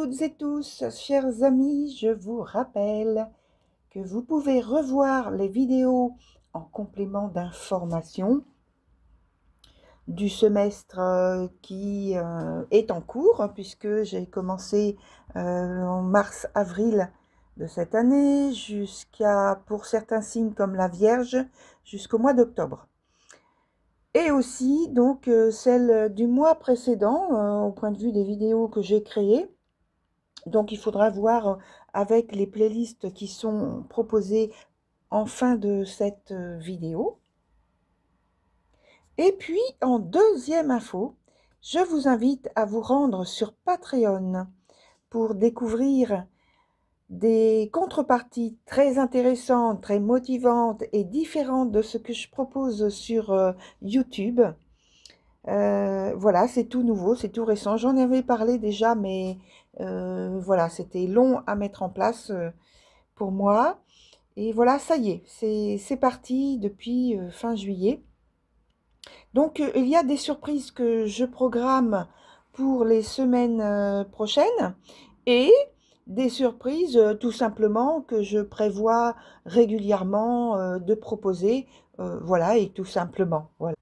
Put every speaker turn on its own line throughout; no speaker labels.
toutes et tous, chers amis, je vous rappelle que vous pouvez revoir les vidéos en complément d'information du semestre qui est en cours, puisque j'ai commencé en mars-avril de cette année, jusqu'à, pour certains signes comme la Vierge, jusqu'au mois d'octobre. Et aussi donc celle du mois précédent, au point de vue des vidéos que j'ai créées. Donc il faudra voir avec les playlists qui sont proposées en fin de cette vidéo. Et puis en deuxième info, je vous invite à vous rendre sur Patreon pour découvrir des contreparties très intéressantes, très motivantes et différentes de ce que je propose sur YouTube. Voilà, c'est tout nouveau, c'est tout récent. J'en avais parlé déjà, mais voilà, c'était long à mettre en place pour moi. Et voilà, ça y est, c'est parti depuis fin juillet. Donc, il y a des surprises que je programme pour les semaines prochaines et des surprises tout simplement que je prévois régulièrement de proposer. Voilà, et tout simplement, voilà.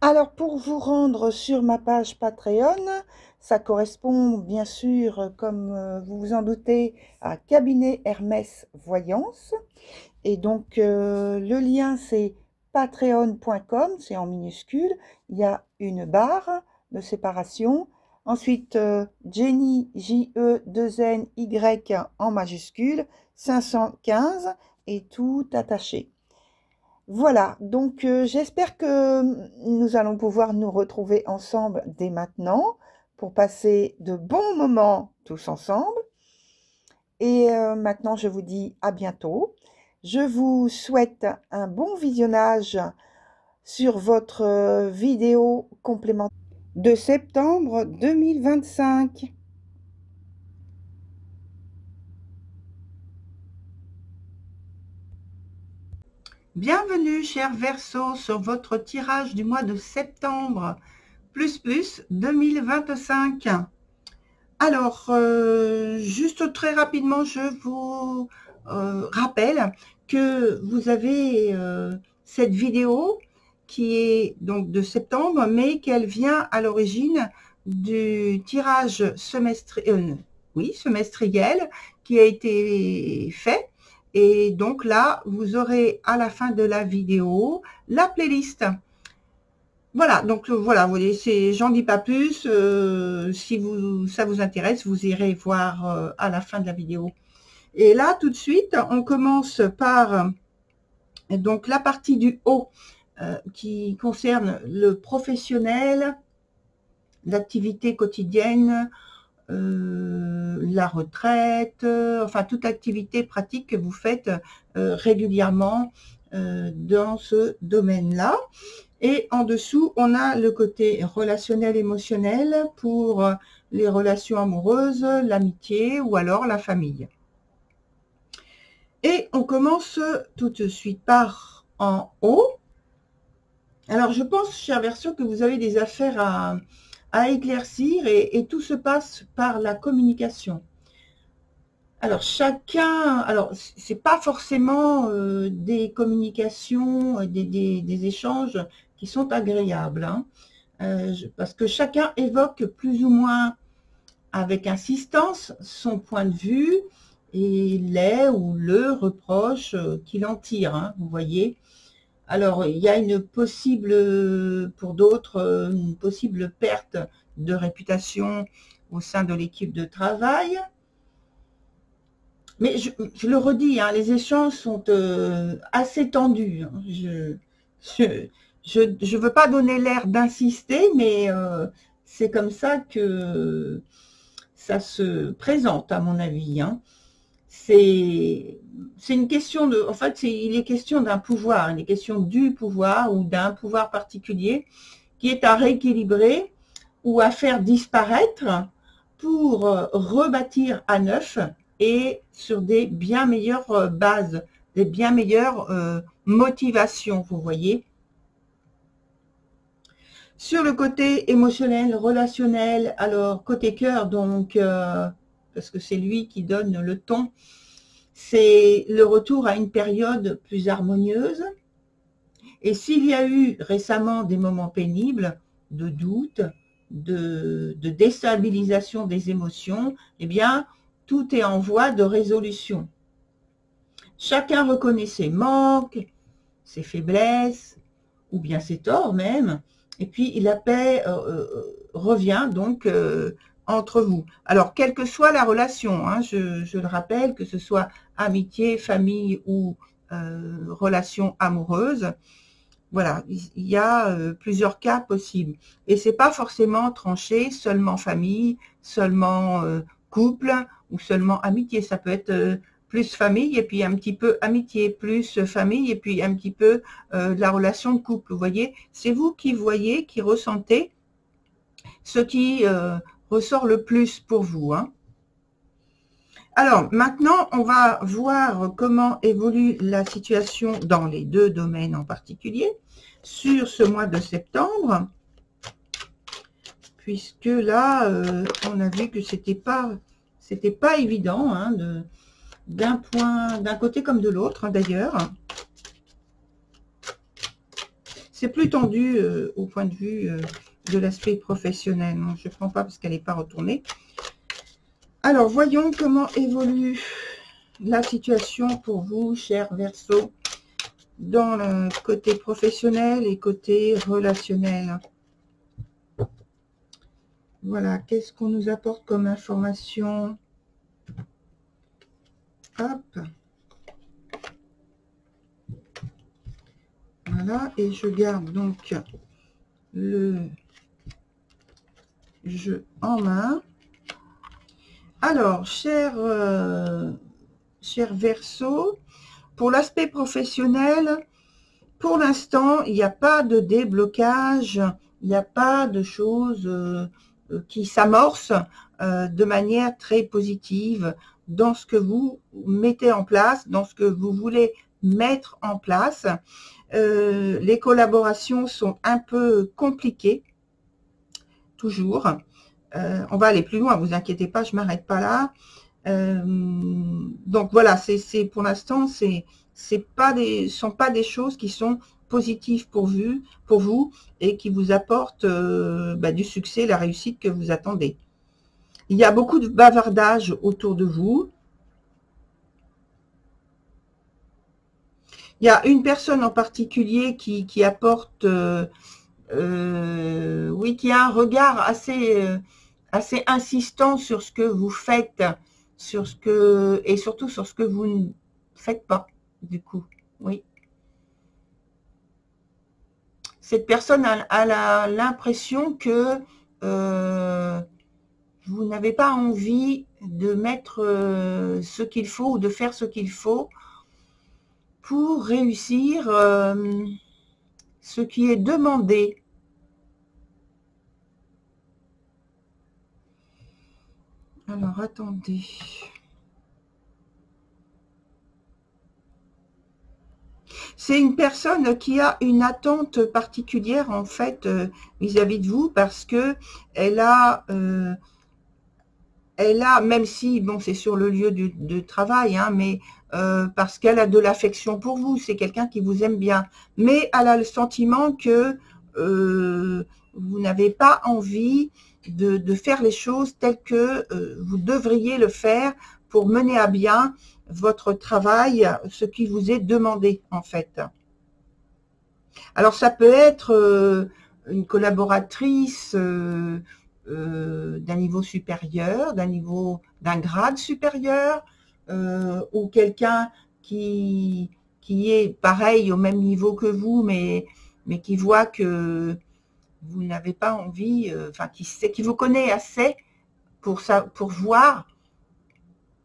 Alors, pour vous rendre sur ma page Patreon, ça correspond bien sûr, comme vous vous en doutez, à Cabinet Hermès Voyance. Et donc, le lien, c'est patreon.com, c'est en minuscule. Il y a une barre de séparation. Ensuite, Jenny, J-E-2-N-Y en majuscule, 515 et tout attaché. Voilà, donc j'espère que nous allons pouvoir nous retrouver ensemble dès maintenant pour passer de bons moments tous ensemble. Et maintenant, je vous dis à bientôt. Je vous souhaite un bon visionnage sur votre vidéo complémentaire de septembre 2025. Bienvenue, chers Verseaux, sur votre tirage du mois de septembre, plus 2025. Alors, juste très rapidement, je vous rappelle que vous avez cette vidéo qui est donc de septembre, mais qu'elle vient à l'origine du tirage semestriel qui a été fait. Et donc là, vous aurez à la fin de la vidéo la playlist. Voilà, donc voilà, vous voyez, j'en dis pas plus. Si ça vous intéresse, vous irez voir à la fin de la vidéo. Et là, tout de suite, on commence par donc la partie du haut qui concerne le professionnel, l'activité quotidienne, la retraite, enfin toute activité pratique que vous faites régulièrement dans ce domaine-là. Et en dessous, on a le côté relationnel émotionnel pour les relations amoureuses, l'amitié ou alors la famille. Et on commence tout de suite par en haut. Alors, je pense, chers Verseaux, que vous avez des affaires à éclaircir et tout se passe par la communication. Alors, c'est pas forcément des communications, des échanges qui sont agréables, hein, parce que chacun évoque plus ou moins avec insistance son point de vue et les ou le reproche qu'il en tire, hein, vous voyez. Alors, il y a une possible, pour d'autres, une possible perte de réputation au sein de l'équipe de travail. Mais je le redis, hein, les échanges sont assez tendus. Hein. Je veux pas donner l'air d'insister, mais c'est comme ça que ça se présente, à mon avis. Hein. C'est une question de... En fait, il est question d'un pouvoir, il est question du pouvoir ou d'un pouvoir particulier qui est à rééquilibrer ou à faire disparaître pour rebâtir à neuf et sur des bien meilleures bases, des bien meilleures motivations, vous voyez. Sur le côté émotionnel, relationnel, alors côté cœur, donc parce que c'est lui qui donne le ton, c'est le retour à une période plus harmonieuse. Et s'il y a eu récemment des moments pénibles, de doute, de déstabilisation des émotions, eh bien, tout est en voie de résolution. Chacun reconnaît ses manques, ses faiblesses, ou bien ses torts même, et puis la paix revient donc entre vous. Alors, quelle que soit la relation, hein, je le rappelle, que ce soit amitié, famille ou relation amoureuse, voilà, il y a plusieurs cas possibles. Et c'est pas forcément tranché, seulement famille, seulement couple ou seulement amitié. Ça peut être plus famille et puis un petit peu amitié, plus famille et puis un petit peu de la relation de couple. Vous voyez, c'est vous qui voyez, qui ressentez ce qui ressort le plus pour vous, hein. Alors, maintenant, on va voir comment évolue la situation dans les deux domaines en particulier sur ce mois de septembre, puisque là, on a vu que c'était pas évident, hein, d'un côté comme de l'autre, hein, d'ailleurs. C'est plus tendu au point de vue de l'aspect professionnel. Non, je ne prends pas parce qu'elle n'est pas retournée. Alors, voyons comment évolue la situation pour vous, chers Verseaux, dans le côté professionnel et côté relationnel. Voilà, qu'est-ce qu'on nous apporte comme information? Hop. Voilà, et je garde donc le jeu en main. Alors, cher Verseau, pour l'aspect professionnel, pour l'instant, il n'y a pas de déblocage, il n'y a pas de choses qui s'amorcent de manière très positive dans ce que vous mettez en place, dans ce que vous voulez mettre en place. Les collaborations sont un peu compliquées, toujours. On va aller plus loin, vous inquiétez pas, je m'arrête pas là. Donc voilà, c'est pour l'instant, sont pas des choses qui sont positives pour vous et qui vous apportent du succès, la réussite que vous attendez. Il y a beaucoup de bavardage autour de vous. Il y a une personne en particulier qui apporte, oui, qui a un regard assez insistant sur ce que vous faites, et surtout sur ce que vous ne faites pas, du coup, oui. Cette personne a l'impression que vous n'avez pas envie de mettre ce qu'il faut ou de faire ce qu'il faut pour réussir ce qui est demandé. Alors, attendez. C'est une personne qui a une attente particulière, en fait, vis-à-vis de vous, parce que elle a, même si, bon, c'est sur le lieu de travail, hein, mais parce qu'elle a de l'affection pour vous, c'est quelqu'un qui vous aime bien, mais elle a le sentiment que vous n'avez pas envie de faire les choses telles que vous devriez le faire pour mener à bien votre travail, ce qui vous est demandé, en fait. Alors, ça peut être une collaboratrice d'un niveau supérieur, d'un grade supérieur, ou quelqu'un qui est pareil au même niveau que vous, mais qui voit que vous n'avez pas envie, enfin qui vous connaît assez pour voir,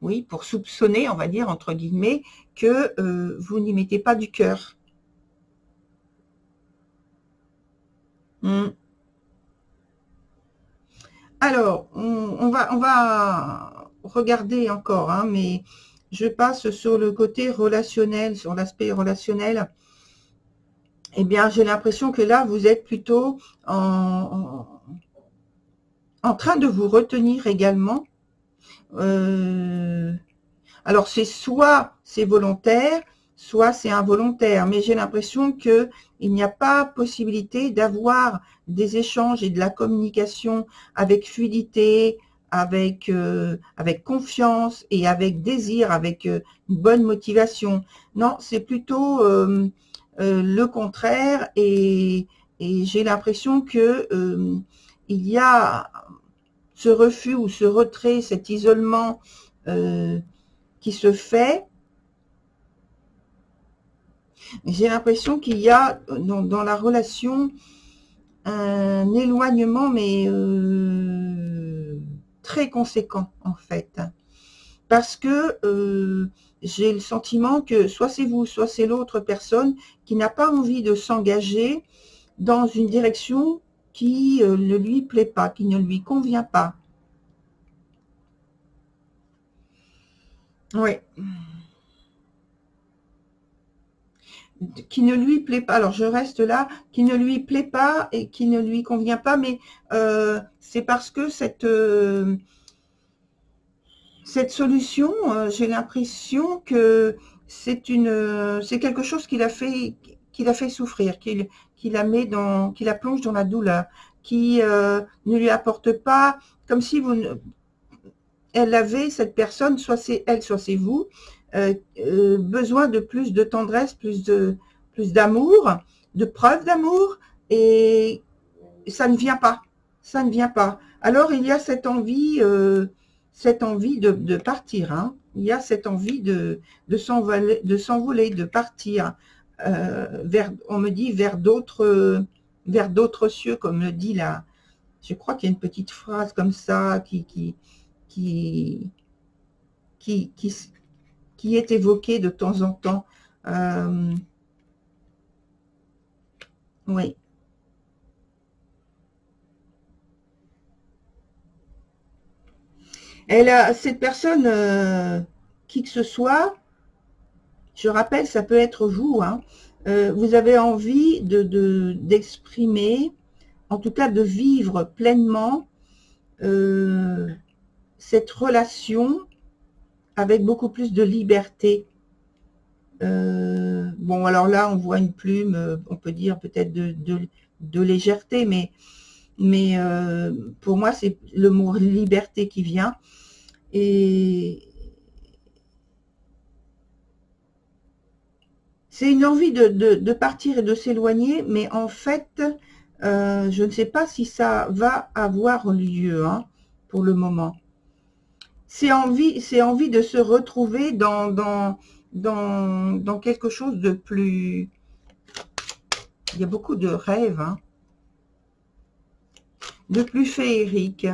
oui, pour soupçonner, on va dire entre guillemets, que vous n'y mettez pas du cœur. Alors, on va regarder encore, hein, mais je passe sur le côté relationnel, sur l'aspect relationnel. Eh bien, j'ai l'impression que là, vous êtes plutôt en train de vous retenir également, Alors, soit c'est volontaire, soit c'est involontaire, mais j'ai l'impression que il n'y a pas possibilité d'avoir des échanges et de la communication avec fluidité, avec confiance et avec désir, avec une bonne motivation. Non, c'est plutôt le contraire, et j'ai l'impression que il y a ce refus ou ce retrait, cet isolement qui se fait. J'ai l'impression qu'il y a dans la relation un éloignement, mais très conséquent en fait. Parce que j'ai le sentiment que soit c'est vous, soit c'est l'autre personne qui n'a pas envie de s'engager dans une direction qui ne lui plaît pas, qui ne lui convient pas. Oui. Qui ne lui plaît pas. Alors je reste là, qui ne lui plaît pas et qui ne lui convient pas, mais c'est parce que cette solution, j'ai l'impression que c'est quelque chose qui l'a fait souffrir, qui la plonge dans la douleur, qui ne lui apporte pas, comme si elle avait, cette personne, soit c'est elle, soit c'est vous, besoin de plus de tendresse, plus d'amour, de preuves d'amour, et ça ne vient pas, ça ne vient pas. Alors il y a cette envie de partir, hein. Il y a cette envie de s'envoler, de partir on me dit vers d'autres cieux, comme le dit là. Je crois qu'il y a une petite phrase comme ça qui est évoquée de temps en temps. Oui. Cette personne, qui que ce soit, je rappelle, ça peut être vous, hein, vous avez envie d'exprimer, en tout cas de vivre pleinement cette relation avec beaucoup plus de liberté. Bon, alors là, on voit une plume, on peut dire peut-être de légèreté, mais pour moi, c'est le mot liberté qui vient. Et c'est une envie de partir et de s'éloigner, mais en fait, je ne sais pas si ça va avoir lieu, hein, pour le moment. C'est envie de se retrouver dans quelque chose de plus... Il y a beaucoup de rêves, hein, de plus féerique.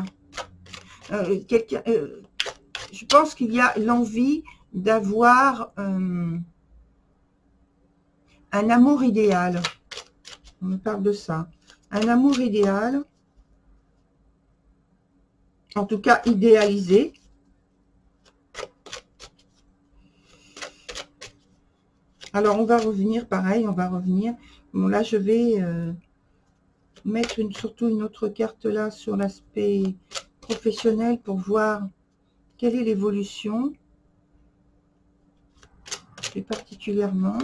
Je pense qu'il y a l'envie d'avoir un amour idéal. On me parle de ça. Un amour idéal, en tout cas idéalisé. Alors, on va revenir, pareil, on va revenir. Bon, là, je vais mettre surtout une autre carte là sur l'aspect professionnel pour voir quelle est l'évolution. Et particulièrement...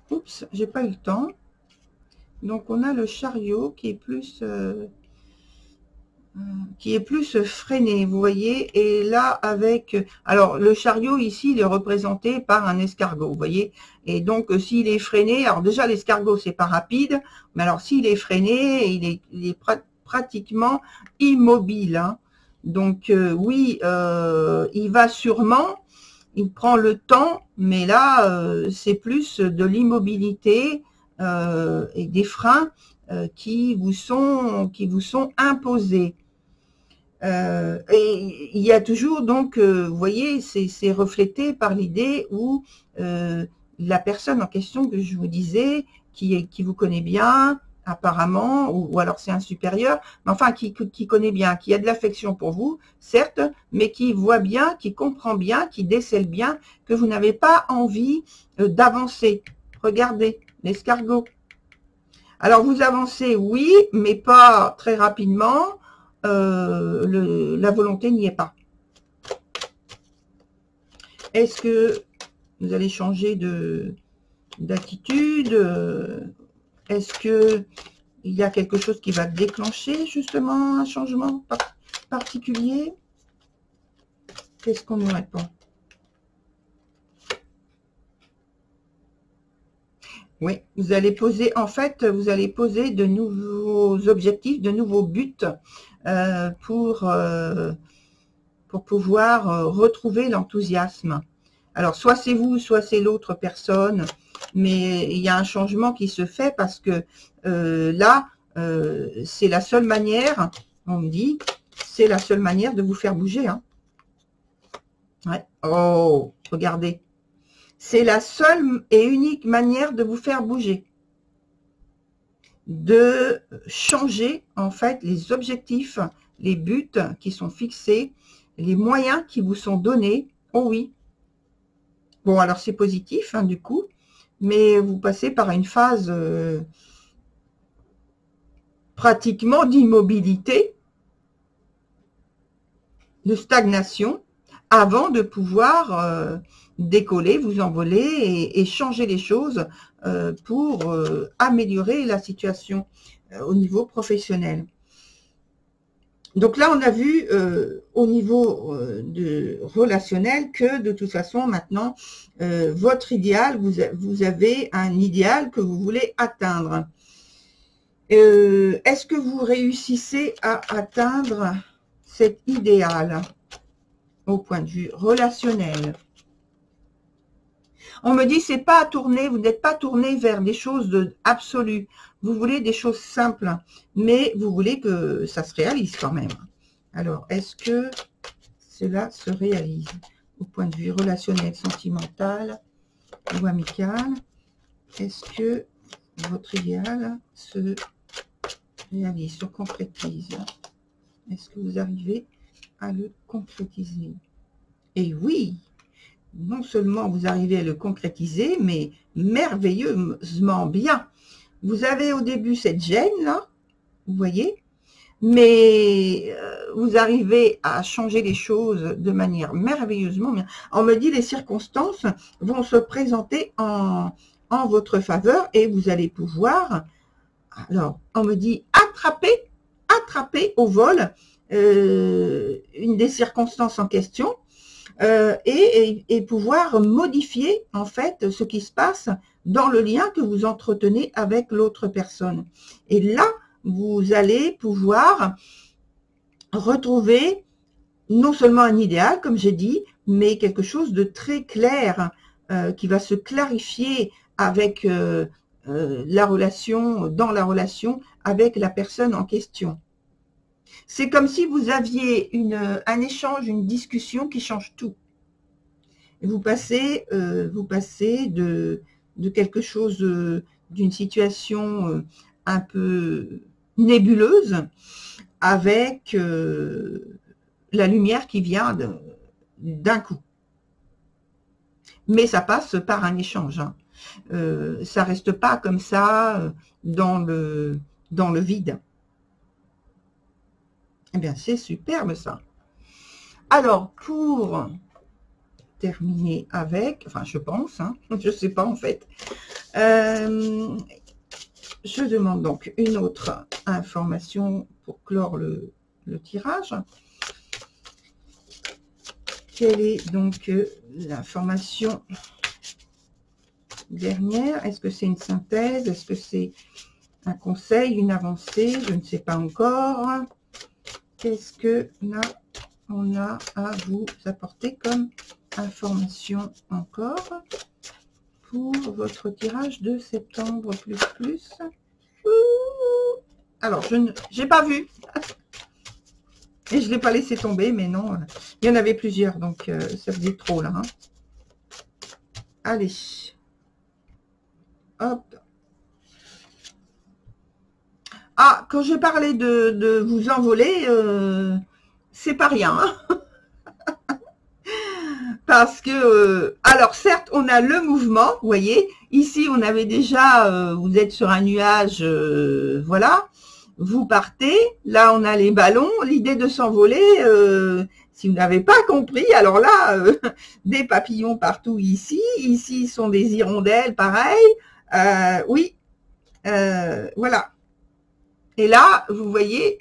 Oups, j'ai pas eu le temps. Donc, on a le chariot qui est plus freiné, vous voyez, et là avec, alors le chariot ici il est représenté par un escargot, vous voyez, et donc s'il est freiné, alors déjà l'escargot c'est pas rapide, mais alors s'il est freiné, il est pratiquement immobile, hein. Donc oui, il va sûrement, il prend le temps, mais là c'est plus de l'immobilité et des freins qui vous sont imposés. Et il y a toujours donc, vous voyez, c'est reflété par l'idée où la personne en question que je vous disais, qui vous connaît bien, apparemment, ou alors c'est un supérieur, mais enfin qui connaît bien, qui a de l'affection pour vous, certes, mais qui voit bien, qui comprend bien, qui décèle bien que vous n'avez pas envie d'avancer. Regardez, l'escargot. Alors vous avancez, oui, mais pas très rapidement. La volonté n'y est pas. Est-ce que vous allez changer d'attitude? Est-ce que il y a quelque chose qui va déclencher justement un changement particulier? Qu'est-ce qu'on nous répond? Oui, vous allez poser, en fait, vous allez poser de nouveaux objectifs, de nouveaux buts pour pouvoir retrouver l'enthousiasme. Alors, soit c'est vous, soit c'est l'autre personne, mais il y a un changement qui se fait parce que là, c'est la seule manière, on me dit, c'est la seule manière de vous faire bouger. Hein. Ouais. Oh, regardez. C'est la seule et unique manière de vous faire bouger. De changer, en fait, les objectifs, les buts qui sont fixés, les moyens qui vous sont donnés. Oh oui. Bon, alors c'est positif, hein, du coup, mais vous passez par une phase pratiquement d'immobilité, de stagnation, avant de pouvoir décoller, vous envoler et changer les choses pour améliorer la situation au niveau professionnel. Donc là, on a vu au niveau de relationnel que de toute façon, maintenant, votre idéal, vous avez un idéal que vous voulez atteindre. Est-ce que vous réussissez à atteindre cet idéal au point de vue relationnel? On me dit, c'est pas à tourner, vous n'êtes pas tourné vers des choses absolues. Vous voulez des choses simples, mais vous voulez que ça se réalise quand même. Alors, est-ce que cela se réalise au point de vue relationnel, sentimental ou amical? Est-ce que votre idéal se réalise, se concrétise? Est-ce que vous arrivez à le concrétiser? Et oui! Non seulement vous arrivez à le concrétiser, mais merveilleusement bien. Vous avez au début cette gêne là, vous voyez, mais vous arrivez à changer les choses de manière merveilleusement bien. On me dit les circonstances vont se présenter en votre faveur et vous allez pouvoir, alors on me dit attraper au vol une des circonstances en question. Et pouvoir modifier en fait ce qui se passe dans le lien que vous entretenez avec l'autre personne. Et là, vous allez pouvoir retrouver non seulement un idéal, comme j'ai dit, mais quelque chose de très clair qui va se clarifier avec la relation, dans la relation avec la personne en question. C'est comme si vous aviez un échange, une discussion qui change tout. Et vous passez de quelque chose, d'une situation un peu nébuleuse avec la lumière qui vient d'un coup. Mais ça passe par un échange. Hein. Ça reste pas comme ça dans le vide. Eh bien, c'est superbe ça. Alors, pour terminer avec, enfin, je pense, hein, je ne sais pas en fait, je demande donc une autre information pour clore le tirage. Quelle est donc l'information dernière? Est-ce que c'est une synthèse? Est-ce que c'est un conseil, une avancée? Je ne sais pas encore. Qu'est-ce que là, on a à vous apporter comme information encore pour votre tirage de septembre plus? Alors, je n'ai pas vu. Et je ne l'ai pas laissé tomber, mais non. Il y en avait plusieurs, donc ça faisait trop là. Hein. Allez. Hop. Ah, quand j'ai parlé de vous envoler, c'est pas rien. Hein. Parce que, alors certes, on a le mouvement, vous voyez. Ici, on avait déjà, vous êtes sur un nuage, voilà. Vous partez, là on a les ballons, l'idée de s'envoler, Si vous n'avez pas compris, alors là, des papillons partout ici. Ici sont des hirondelles, pareil. Oui, voilà. Et là, vous voyez,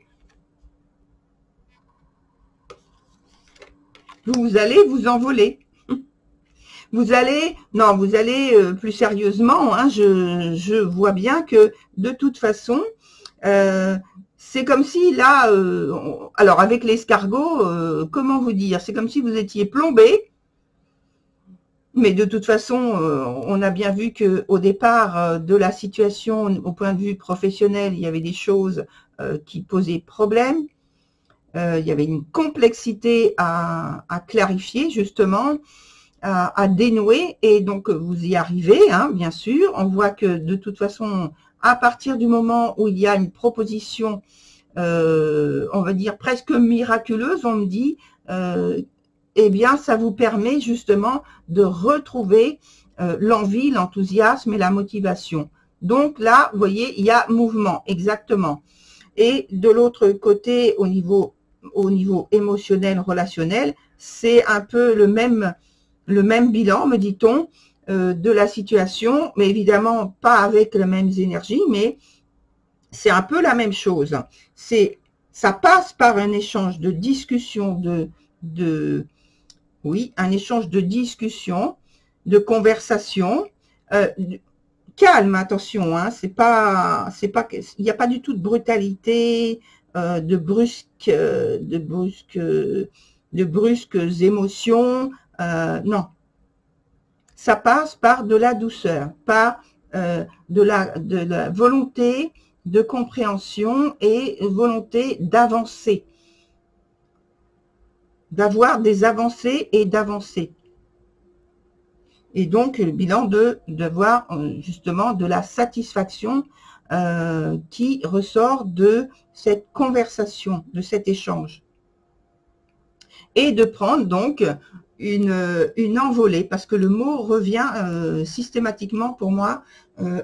vous allez vous envoler. Vous allez, non, vous allez plus sérieusement, hein, je vois bien que de toute façon, c'est comme si là, alors avec l'escargot, comment vous dire, c'est comme si vous étiez plombé, mais de toute façon, on a bien vu que au départ de la situation, au point de vue professionnel, il y avait des choses qui posaient problème. Il y avait une complexité à clarifier justement, à dénouer, et donc vous y arrivez, hein, bien sûr. On voit que de toute façon, à partir du moment où il y a une proposition, on va dire presque miraculeuse, on me dit, eh bien ça vous permet justement de retrouver l'envie, l'enthousiasme et la motivation. Donc là, vous voyez, il y a mouvement, exactement. Et de l'autre côté, au niveau émotionnel, relationnel, c'est un peu le même bilan, me dit-on, de la situation, mais évidemment pas avec les mêmes énergies, mais c'est un peu la même chose. Ça passe par un échange de discussion, oui, un échange de discussion, de conversation, calme, attention, hein, il n'y a pas du tout de brutalité, de brusques émotions, non. Ça passe par de la douceur, par de la volonté de compréhension et volonté d'avancer, d'avoir des avancées et d'avancer. Et donc, le bilan de voir justement de la satisfaction qui ressort de cette conversation, de cet échange. Et de prendre donc une envolée, parce que le mot revient systématiquement pour moi,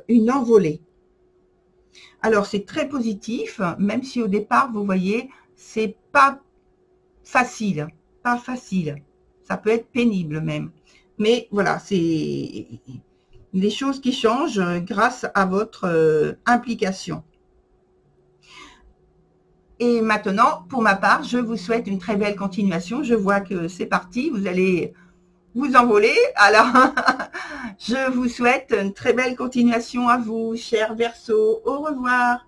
une envolée. Alors, c'est très positif, même si au départ, vous voyez, c'est pas facile, pas facile. Ça peut être pénible même. Mais voilà, c'est les choses qui changent grâce à votre implication. Et maintenant, pour ma part, je vous souhaite une très belle continuation. Je vois que c'est parti, vous allez vous envoler. Alors, je vous souhaite une très belle continuation à vous, chers Verseaux. Au revoir.